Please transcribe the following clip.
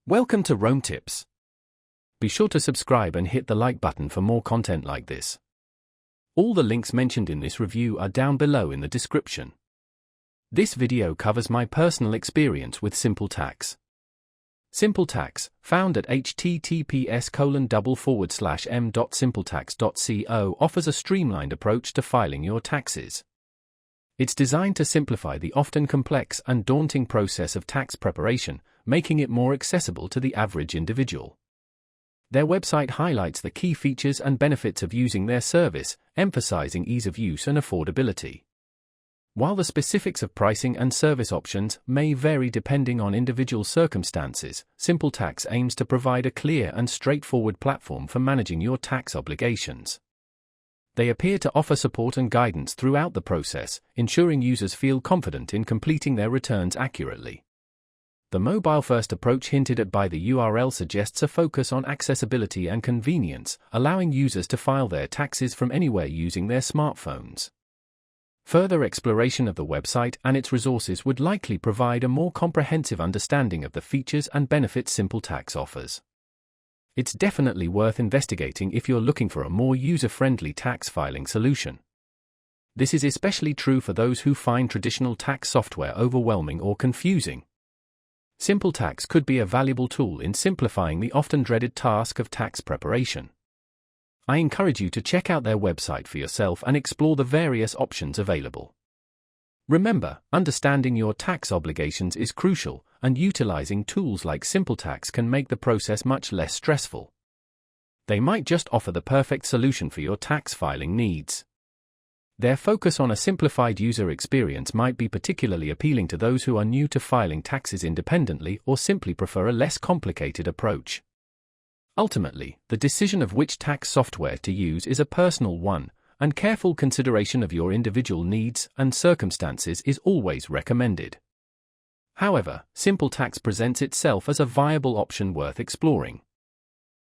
Welcome to Rome Tips. Be sure to subscribe and hit the like button for more content like this. All the links mentioned in this review are down below in the description. This video covers my personal experience with SimpleTax. SimpleTax, found at https://m.simpletax.co, offers a streamlined approach to filing your taxes. It's designed to simplify the often complex and daunting process of tax preparation, making it more accessible to the average individual. Their website highlights the key features and benefits of using their service, emphasizing ease of use and affordability. While the specifics of pricing and service options may vary depending on individual circumstances, SimpleTax aims to provide a clear and straightforward platform for managing your tax obligations. They appear to offer support and guidance throughout the process, ensuring users feel confident in completing their returns accurately. The mobile-first approach hinted at by the URL suggests a focus on accessibility and convenience, allowing users to file their taxes from anywhere using their smartphones. Further exploration of the website and its resources would likely provide a more comprehensive understanding of the features and benefits SimpleTax offers. It's definitely worth investigating if you're looking for a more user-friendly tax filing solution. This is especially true for those who find traditional tax software overwhelming or confusing. SimpleTax could be a valuable tool in simplifying the often dreaded task of tax preparation. I encourage you to check out their website for yourself and explore the various options available. Remember, understanding your tax obligations is crucial, and utilizing tools like SimpleTax can make the process much less stressful. They might just offer the perfect solution for your tax filing needs. Their focus on a simplified user experience might be particularly appealing to those who are new to filing taxes independently or simply prefer a less complicated approach. Ultimately, the decision of which tax software to use is a personal one, and careful consideration of your individual needs and circumstances is always recommended. However, SimpleTax presents itself as a viable option worth exploring.